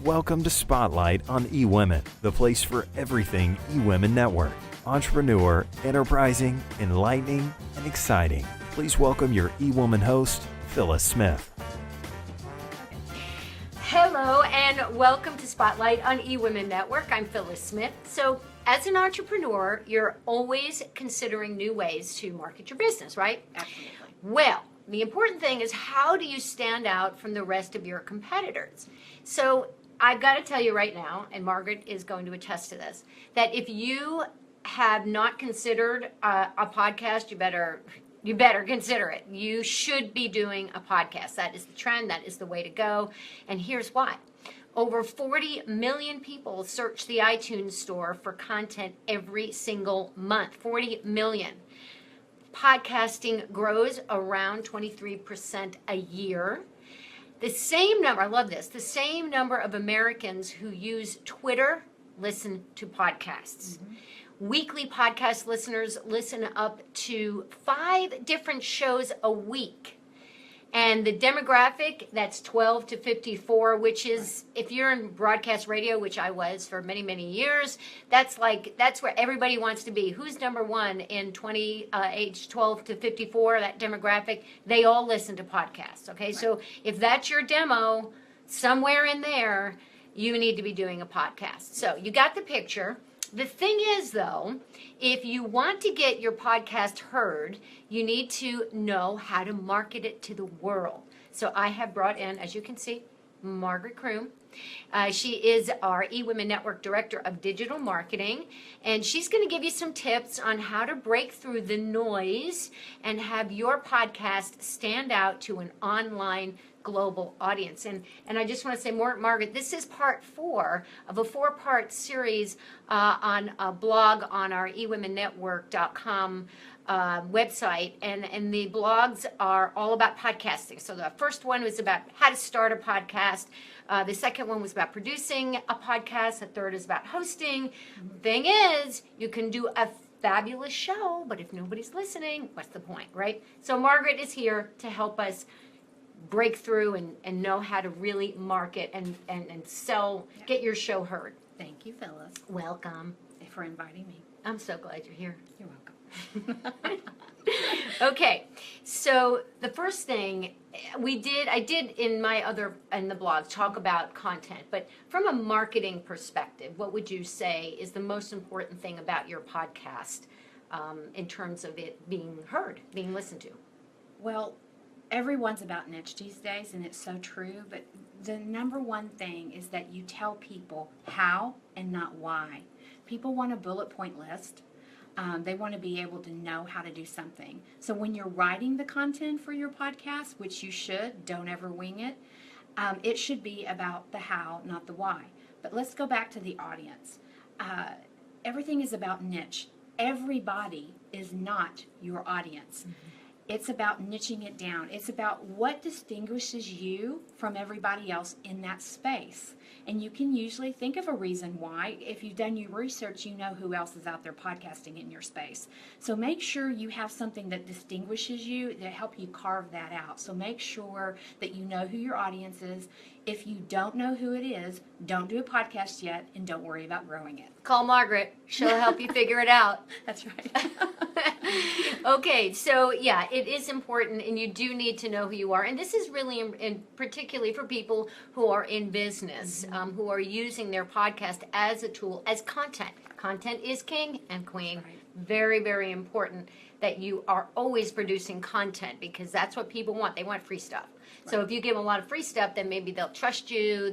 Welcome to Spotlight on eWomen, the place for everything eWomen Network. Entrepreneur, enterprising, enlightening, and exciting. Please welcome your eWomen host, Phyllis Smith. Hello and welcome to Spotlight on eWomen Network. I'm Phyllis Smith. So as an entrepreneur, you're always considering new ways to market your business, right? Absolutely. Well, the important thing is, how do you stand out from the rest of your competitors? So I've got to tell you right now, and Margaret is going to attest to this, that if you have not considered a podcast, you better consider it. You should be doing a podcast. That is the trend. That is the way to go. And here's why. Over 40 million people search the iTunes store for content every single month. 40 million. Podcasting grows around 23% a year. The same number, I love this, the same number of Americans who use Twitter listen to podcasts. Mm-hmm. Weekly podcast listeners listen up to 5 different shows a week. And the demographic, that's 12 to 54, which is, if you're in broadcast radio, which I was for many, many years, that's where everybody wants to be. Who's number one in age 12 to 54, that demographic? They all listen to podcasts, okay? Right. So if that's your demo, somewhere in there, you need to be doing a podcast. So you got the picture. The thing is, though, if you want to get your podcast heard, you need to know how to market it to the world. So I have brought in, as you can see, Margaret Kroom. She is our eWomen Network Director of Digital Marketing, and she's going to give you some tips on how to break through the noise and have your podcast stand out to an online global audience. And I just want to say, Margaret, this is part 4 of a 4-part series on a blog on our eWomenNetwork.com website, and the blogs are all about podcasting. So the first one was about how to start a podcast. The second one was about producing a podcast. The third is about hosting. The thing is, you can do a fabulous show, but if nobody's listening, what's the point, right? So Margaret is here to help us break through and know how to really market and sell, get your show heard. Thank you, Phyllis. Welcome. For inviting me. I'm so glad you're here. You're welcome. Okay, so the first thing I did in the blog talk about content, but from a marketing perspective, what would you say is the most important thing about your podcast in terms of it being heard, being listened to? Well, everyone's about niche these days, and it's so true, but the number one thing is that you tell people how and not why. People want a bullet point list. They want to be able to know how to do something. So when you're writing the content for your podcast, which you should, don't ever wing it, it should be about the how, not the why. But let's go back to the audience. Everything is about niche. Everybody is not your audience. Mm-hmm. It's about niching it down. It's about what distinguishes you from everybody else in that space. And you can usually think of a reason why. If you've done your research, you know who else is out there podcasting in your space. So make sure you have something that distinguishes you to help you carve that out. So make sure that you know who your audience is. If you don't know who it is, don't do a podcast yet, and don't worry about growing it. Call Margaret. She'll help you figure it out. That's right. Okay, so yeah, it is important, and you do need to know who you are. And this is really, particularly for people who are in business, who are using their podcast as a tool, as content. Content is king and queen. Right. Very, very important that you are always producing content, because that's what people want. They want free stuff. Right. So if you give them a lot of free stuff, then maybe they'll trust you.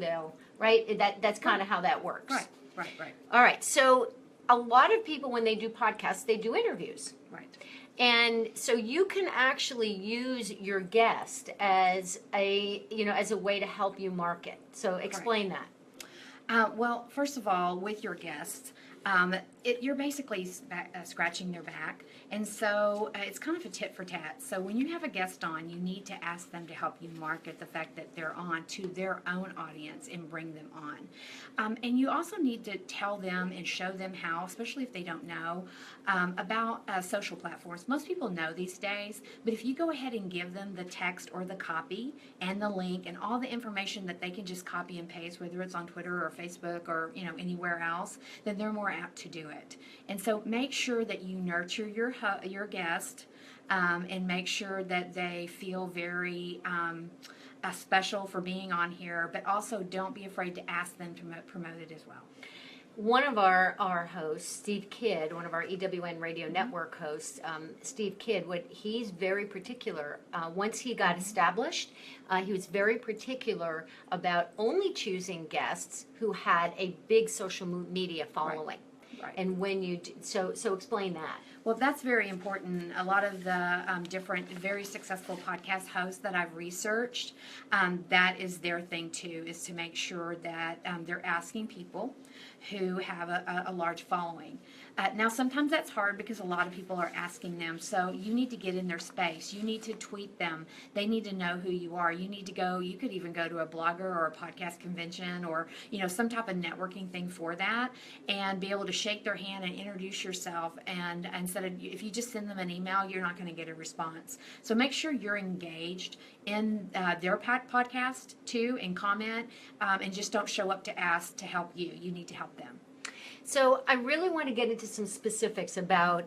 Right? That's kind of how that works. Right. All right. So a lot of people, when they do podcasts, they do interviews. Right. And so you can actually use your guest as a way to help you market. So explain that. Well, first of all, with your guests, you're basically scratching their back. And so it's kind of a tit for tat. So when you have a guest on, you need to ask them to help you market the fact that they're on to their own audience and bring them on. And you also need to tell them and show them how, especially if they don't know, about social platforms. Most people know these days, but if you go ahead and give them the text or the copy and the link and all the information that they can just copy and paste, whether it's on Twitter or Facebook or anywhere else, then they're more apt to do it. And so make sure that you nurture your guest and make sure that they feel very special for being on here, but also don't be afraid to ask them to promote it as well. One of our hosts, Steve Kidd, one of our EWN Radio Network hosts, Steve Kidd, he's very particular. Once he got established, he was very particular about only choosing guests who had a big social media following. Right. And when you so explain that. Well, that's very important. A lot of the different, very successful podcast hosts that I've researched, that is their thing too, is to make sure that they're asking people who have a large following. Now, sometimes that's hard because a lot of people are asking them, so you need to get in their space. You need to tweet them. They need to know who you are. You need to go, you could even go to a blogger or a podcast convention or, some type of networking thing for that and be able to shake their hand and introduce yourself. And instead of, if you just send them an email, you're not going to get a response. So make sure you're engaged in their podcast too and comment and just don't show up to ask to help you. You need to help them. So I really want to get into some specifics about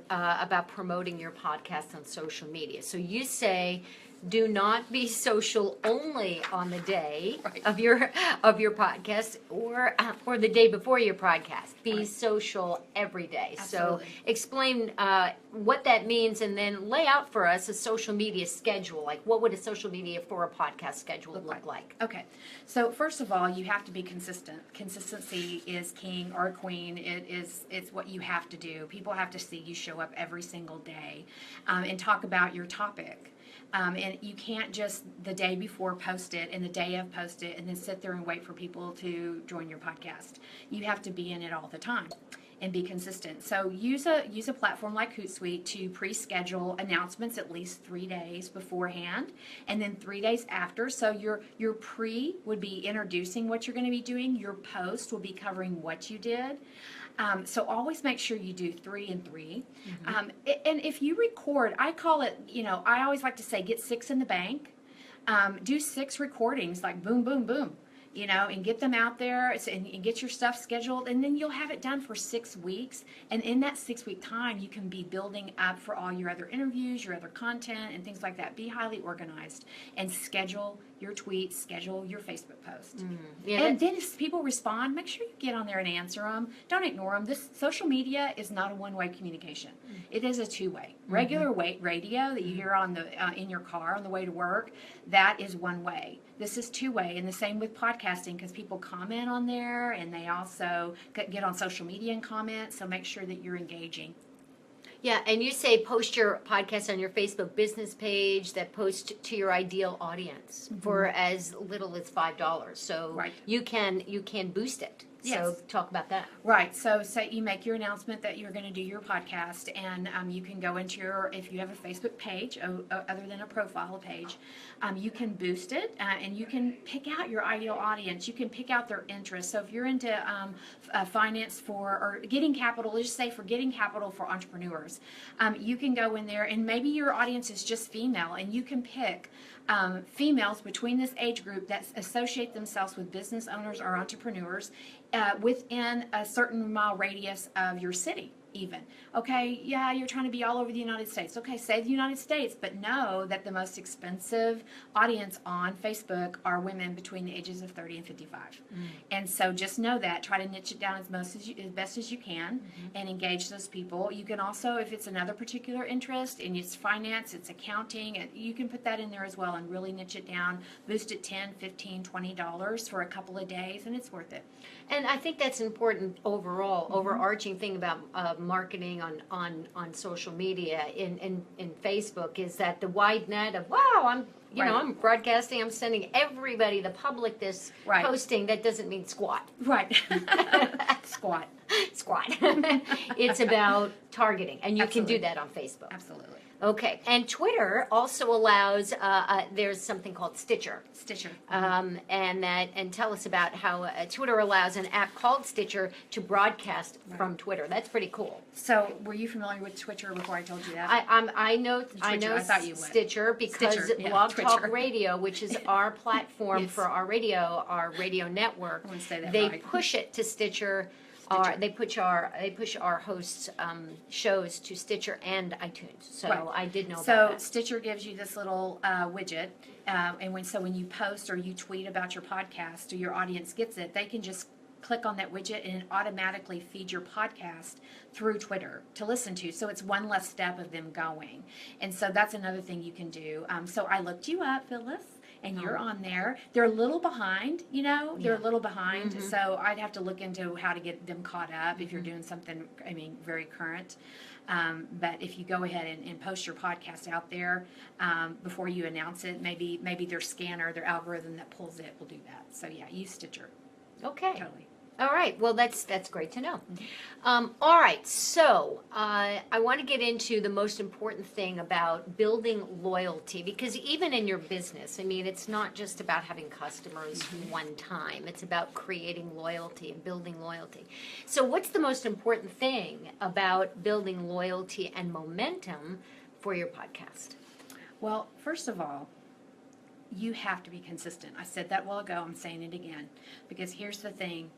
promoting your podcast on social media. So you say, do not be social only on the day of your podcast or the day before your podcast. Be social every day. Absolutely. So explain what that means and then lay out for us a social media schedule. Like what would a social media for a podcast schedule look like? Okay. So first of all, you have to be consistent. Consistency is king or queen. It's what you have to do. People have to see you show up every single day and talk about your topic. And you can't just the day before post it and the day of post it and then sit there and wait for people to join your podcast. You have to be in it all the time and be consistent. So use a platform like Hootsuite to pre-schedule announcements at least 3 days beforehand and then 3 days after. So your pre would be introducing what you're going to be doing. Your post will be covering what you did. So always make sure you do 3 and 3. Mm-hmm. And if you record, I call it, I always like to say get 6 in the bank. Do 6 recordings, like boom, boom, boom, and get them out there and get your stuff scheduled. And then you'll have it done for 6 weeks. And in that 6-week time, you can be building up for all your other interviews, your other content, and things like that. Be highly organized and schedule your tweets, schedule your Facebook post. Mm-hmm. Yeah, and then if people respond, make sure you get on there and answer them. Don't ignore them. This social media is not a one-way communication. Mm-hmm. It is a two-way. Mm-hmm. Regular radio that you hear on the in your car on the way to work, that is one way. This is two-way, and the same with podcasting because people comment on there and they also get on social media and comment, so make sure that you're engaging. Yeah, and you say post your podcast on your Facebook business page that post to your ideal audience for as little as $5. So you can boost it. Yes. So talk about that. Right. So say you make your announcement that you're going to do your podcast, and you can go into if you have a Facebook page, other than a profile page, you can boost it, and you can pick out your ideal audience. You can pick out their interests. So if you're into finance or getting capital, let's just say for getting capital for entrepreneurs, you can go in there, and maybe your audience is just female, and you can pick females between this age group that associate themselves with business owners or entrepreneurs within a certain mile radius of your city even. Okay, yeah, you're trying to be all over the United States. Okay, say the United States, but know that the most expensive audience on Facebook are women between the ages of 30 and 55. And so just know that. Try to niche it down as best as you can and engage those people. You can also, if it's another particular interest, and it's finance, it's accounting, and you can put that in there as well and really niche it down, boost it $10, $15, $20 for a couple of days, and it's worth it. And I think that's important overall, overarching thing about marketing on social media in Facebook is that the wide net of, wow, you know, Right. I'm broadcasting, I'm sending everybody, the public, this Right. posting. That doesn't mean squat. Right. Squat. Squat. It's about targeting, and you Absolutely. can do that on Facebook. Absolutely. Okay, and Twitter also allows. There's something called Stitcher. Stitcher. And tell us about how Twitter allows an app called Stitcher to broadcast from Twitter. That's pretty cool. So, were you familiar with Twitter before I told you that? I know Twitter, I thought you would. Stitcher because Stitcher, yeah, Blog Talk Twitter. Radio, which is our platform Yes. for our radio network, I want to say that they right. push it to Stitcher. Stitcher. They push our hosts' shows to Stitcher and iTunes. So Right. I did know So about that. Stitcher gives you this little widget, and when you post or you tweet about your podcast or your audience gets it, they can just click on that widget and it automatically feeds your podcast through Twitter to listen to. So it's one less step of them going, and so that's another thing you can do. So I looked you up, Phyllis. And you're on there. They're a little behind, you know. They're a little behind, so I'd have to look into how to get them caught up if you're doing something. I mean, very current. But if you go ahead and post your podcast out there before you announce it, maybe their scanner, their algorithm that pulls it will do that. So yeah, use Stitcher. Okay. Totally. All right. Well, that's great to know. All right. So I want to get into the most important thing about building loyalty, because even in your business, I mean, it's not just about having customers one time. It's about creating loyalty and building loyalty. So what's the most important thing about building loyalty and momentum for your podcast? Well, first of all, you have to be consistent. I said that a while ago. I'm saying it again because here's the thing.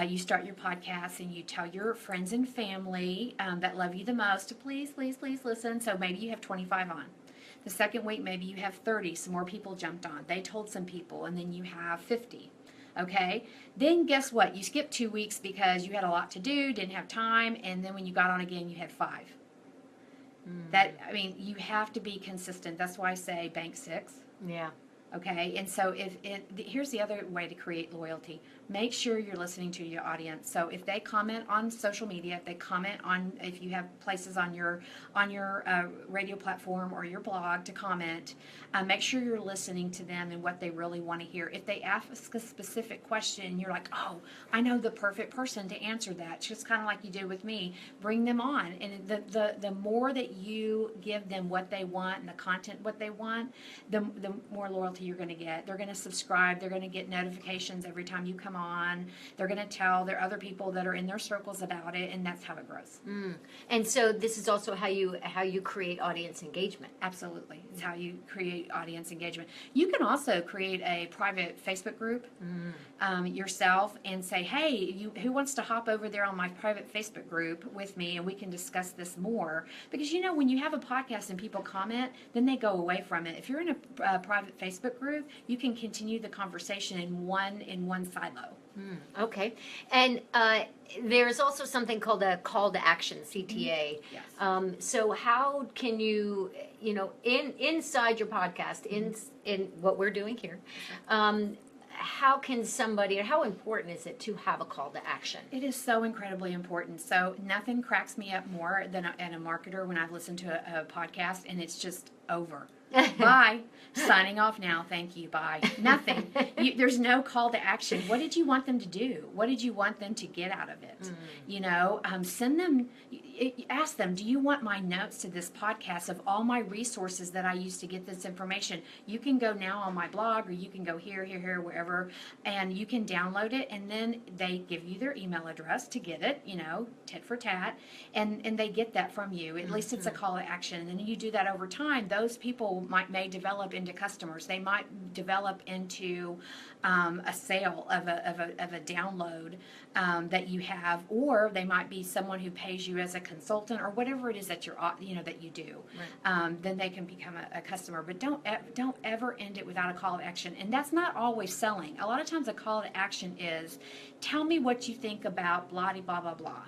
You start your podcast and you tell your friends and family that love you the most to please listen. So maybe you have 25 on. The second week, maybe you have 30. Some more people jumped on. They told some people, and then you have 50. Okay? Then guess what? You skipped 2 weeks because you had a lot to do, didn't have time, and then when you got on again, you had 5. You have to be consistent. That's why I say bank 6. Yeah. Okay, and so here's the other way to create loyalty. Make sure you're listening to your audience. So if they comment on social media, if they comment on, if you have places on your radio platform or your blog to comment, make sure you're listening to them and what they really want to hear. If they ask a specific question, you're like, oh, I know the perfect person to answer that. Just kind of like you did with me. Bring them on, and the more that you give them what they want and the content what they want, the more loyalty you're going to get. They're going to subscribe. They're going to get notifications every time you come on. They're going to tell their other people that are in their circles about it, and that's how it grows. And so this is also how you create audience engagement. Absolutely. It's how you create audience engagement. You can also create a private Facebook group yourself and say, hey, who wants to hop over there on my private Facebook group with me and we can discuss this more? Because, you know, when you have a podcast and people comment, then they go away from it. If you're in a private Facebook group, you can continue the conversation in one silo. Okay. And there's also something called a call to action, CTA. Yes. So how can you, inside your podcast, in what we're doing here, how can somebody, or how important is it to have a call to action? It is so incredibly important. So nothing cracks me up more than a marketer when I've listened to a podcast and it's just over. Bye. Signing off now. Thank you. Bye. Nothing. There's no call to action. What did you want them to do? What did you want them to get out of it? Send them, ask them, do you want my notes to this podcast of all my resources that I use to get this information? You can go now on my blog, or you can go here, wherever, and you can download it, and then they give you their email address to get it, tit for tat, and they get that from you. At least it's a call to action. And then you do that over time. Those people may develop into customers. They might develop into a sale of a download that you have, or they might be someone who pays you as a consultant or whatever it is that that you do. Right. Then they can become a customer. But don't ever end it without a call to action. And that's not always selling. A lot of times a call to action is, tell me what you think about blah blah blah blah.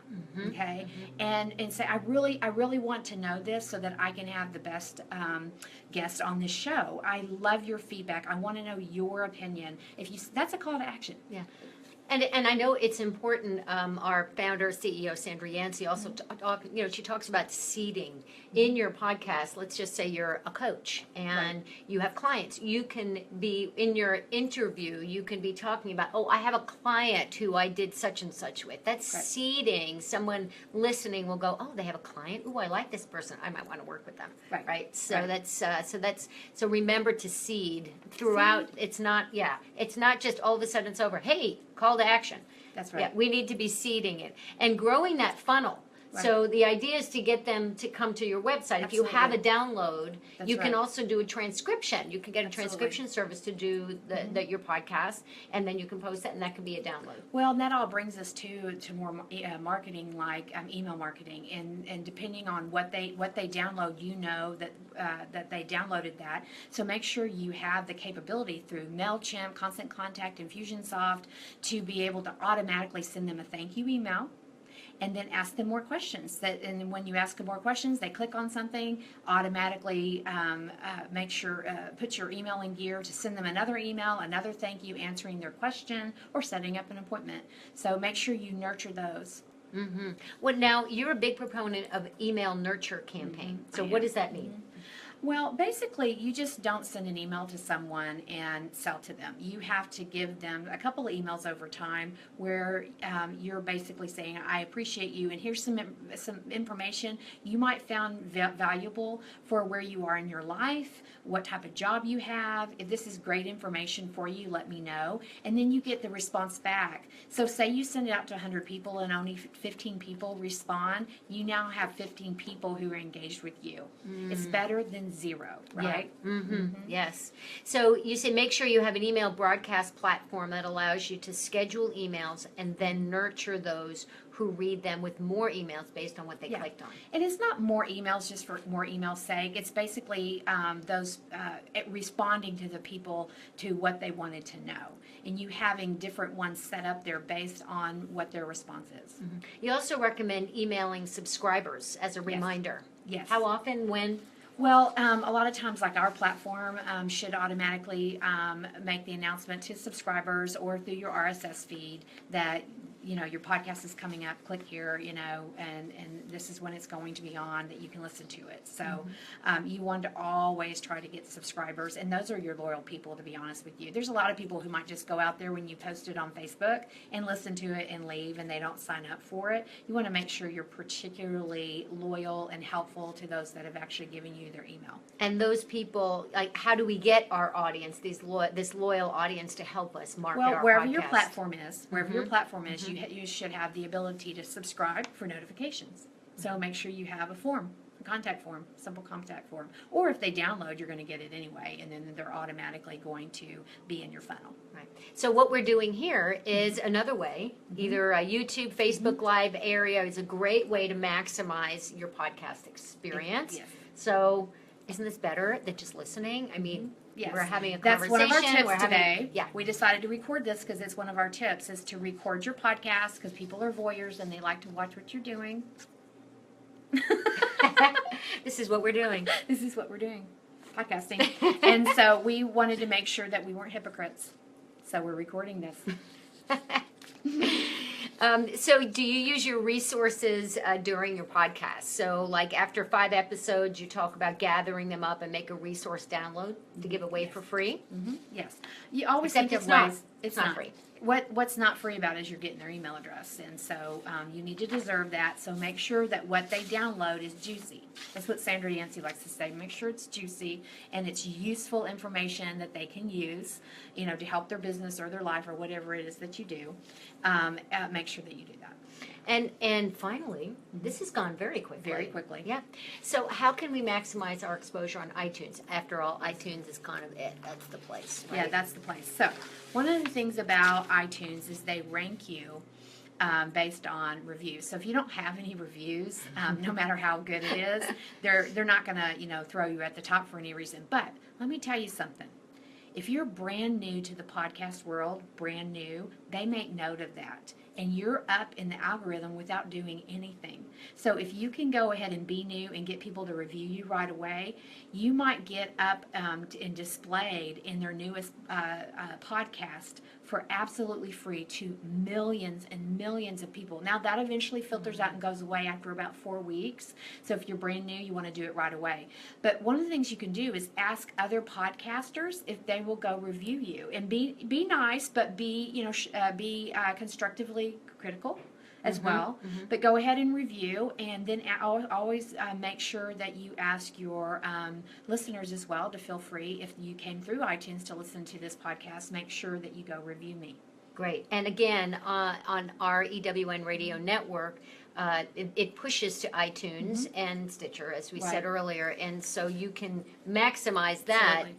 Okay, and say I really want to know this so that I can have the best guest on this show. I love your feedback. I want to know your opinion. That's a call to action. Yeah. And I know it's important. Our founder, CEO Sandra Yancey also she talks about seeding in your podcast. Let's just say you're a coach and you have clients. You can be in your interview. You can be talking about, I have a client who I did such and such with. That's seeding. Someone listening will go, they have a client. I like this person. I might want to work with them. Right. So so remember to seed throughout. It's not just all of a sudden it's over. Hey, call to action. That's right. Yeah, we need to be seeding it and growing that funnel. Right. So the idea is to get them to come to your website. Absolutely. If you have a download, you can also do a transcription. You can get a transcription service to do your podcast, and then you can post that, and that can be a download. Well, and that all brings us to more marketing, like email marketing, and depending on what they download, that they downloaded that. So make sure you have the capability through MailChimp, Constant Contact, Infusionsoft to be able to automatically send them a thank you email. And then ask them more questions. And when you ask them more questions, they click on something, automatically put your email in gear to send them another email, another thank you, answering their question, or setting up an appointment. So make sure you nurture those. Mm-hmm. Well, now you're a big proponent of email nurture campaign. Mm-hmm. So what does that mean? Mm-hmm. Well, basically, you just don't send an email to someone and sell to them. You have to give them a couple of emails over time where you're basically saying, I appreciate you, and here's some information you might found valuable for where you are in your life, what type of job you have. If this is great information for you, let me know. And then you get the response back. So say you send it out to 100 people and only 15 people respond. You now have 15 people who are engaged with you. It's better than zero, right? Yeah. Yes. So you say make sure you have an email broadcast platform that allows you to schedule emails and then nurture those who read them with more emails based on what they clicked on. And it's not more emails just for more emails' sake. It's basically those responding to the people to what they wanted to know. And you having different ones set up there based on what their response is. Mm-hmm. You also recommend emailing subscribers as a reminder. Yes. How often? When? Well, a lot of times, like our platform should automatically make the announcement to subscribers or through your RSS feed that your podcast is coming up, click here, and this is when it's going to be on, that you can listen to it. So you want to always try to get subscribers, and those are your loyal people, to be honest with you. There's a lot of people who might just go out there when you post it on Facebook and listen to it and leave, and they don't sign up for it. You want to make sure you're particularly loyal and helpful to those that have actually given you their email. And those people, like, how do we get our audience, this loyal audience, to help us market our wherever podcast? your platform is, you should have the ability to subscribe for notifications. So make sure you have a form, a contact form, simple contact form. Or if they download, you're going to get it anyway, and then they're automatically going to be in your funnel. Right. So what we're doing here is another way, either a YouTube, Facebook Live area is a great way to maximize your podcast experience. Yes. So isn't this better than just listening? I mean, yes. We're having a That's conversation. That's one of our tips today. Yeah. We decided to record this because it's one of our tips, is to record your podcast, because people are voyeurs and they like to watch what you're doing. This is what we're doing. This is what we're doing. Podcasting. And so we wanted to make sure that we weren't hypocrites. So we're recording this. So do you use your resources during your podcast? So like after 5 episodes, you talk about gathering them up and make a resource download to give away for free? Mm-hmm. Yes. You always Except think it's of ways. not. It's not free. What's not free about it is you're getting their email address, and so you need to deserve that. So make sure that what they download is juicy. That's what Sandra Yancey likes to say. Make sure it's juicy and it's useful information that they can use, to help their business or their life or whatever it is that you do. Make sure that you do that. And finally, this has gone very quickly. Very quickly. Yeah. So how can we maximize our exposure on iTunes? After all, iTunes is kind of it. That's the place, right? Yeah, that's the place. So one of the things about iTunes is they rank you based on reviews. So if you don't have any reviews, no matter how good it is, they're not going to throw you at the top for any reason. But let me tell you something. If you're brand new to the podcast world, brand new, they make note of that. And you're up in the algorithm without doing anything. So if you can go ahead and be new and get people to review you right away, you might get up and displayed in their newest podcast for absolutely free to millions and millions of people. Now that eventually filters out and goes away after about 4 weeks. So if you're brand new, you want to do it right away. But one of the things you can do is ask other podcasters if they will go review you, and be nice, but be constructively critical as well. But go ahead and review, and then always make sure that you ask your listeners as well to feel free, if you came through iTunes to listen to this podcast, make sure that you go review me. Great. And again, on our EWN radio network, it pushes to iTunes and Stitcher, as we said earlier, and so you can maximize that.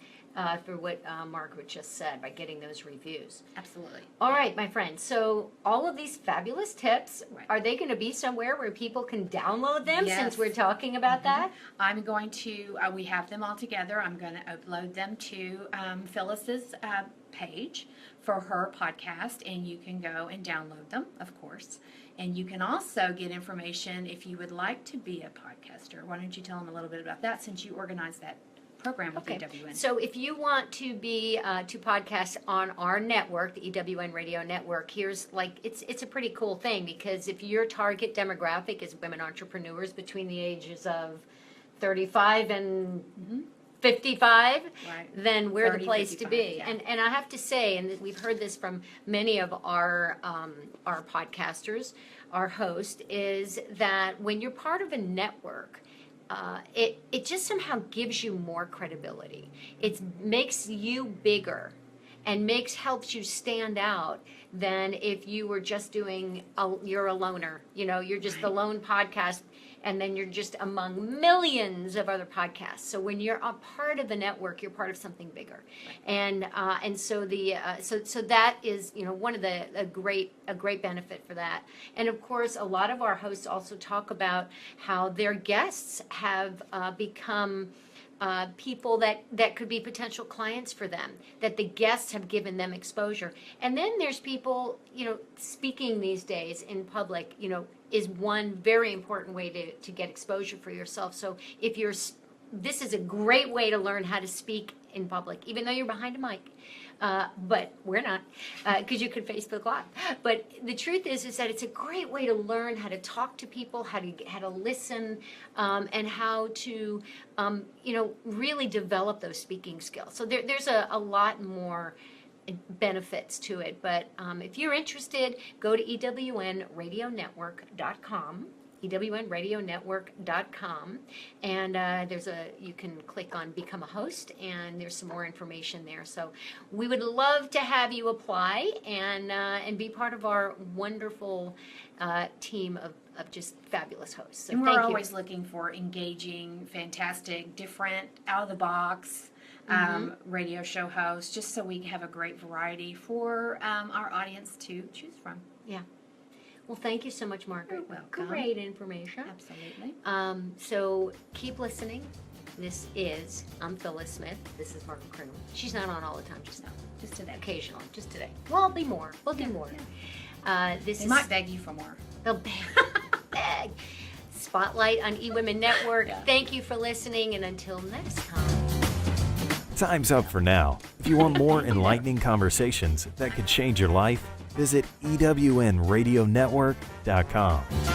For what Margaret just said, by getting those reviews. Absolutely. All right, my friends. So all of these fabulous tips, are they going to be somewhere where people can download them, since we're talking about that? I'm going to, we have them all together. I'm going to upload them to Phyllis's page for her podcast, and you can go and download them, of course. And you can also get information if you would like to be a podcaster. Why don't you tell them a little bit about that, since you organized that program with EWN. So if you want to be to podcast on our network, the EWN radio network, here's it's a pretty cool thing, because if your target demographic is women entrepreneurs between the ages of 35 and 55, then we're 30, the place 55, to be. Yeah. And I have to say, and we've heard this from many of our podcasters, our host, is that when you're part of a network, it just somehow gives you more credibility. It makes you bigger and helps you stand out than if you were just doing, you're a loner. You're just the lone podcast, and then you're just among millions of other podcasts. So when you're a part of the network, you're part of something bigger. And so so that is one of a great benefit for that. And of course, a lot of our hosts also talk about how their guests have become people that could be potential clients for them, that the guests have given them exposure. And then there's people, speaking these days in public, is one very important way to get exposure for yourself. So this is a great way to learn how to speak in public, even though you're behind a mic. But we're not, because you could Facebook Live. But the truth is that it's a great way to learn how to talk to people, how to listen, and how to, really develop those speaking skills. So there's a lot more benefits to it. But if you're interested, go to ewnradionetwork.com. ewnradionetwork.com, and you can click on Become a Host, and there's some more information there. So we would love to have you apply and be part of our wonderful team of just fabulous hosts. So and we're always looking for engaging, fantastic, different, out of the box radio show hosts, just so we have a great variety for our audience to choose from. Yeah. Well, thank you so much, Margaret. You're welcome. Great information. Absolutely. So keep listening. I'm Phyllis Smith. This is Margaret Croom. She's not on all the time, just today. Occasionally, just today. Well, I'll be more. We'll do more. Yeah. They might beg you for more. They'll beg. Spotlight on eWomen Network. Yeah. Thank you for listening, and until next time. Time's up for now. If you want more enlightening conversations that could change your life, visit ewnradionetwork.com.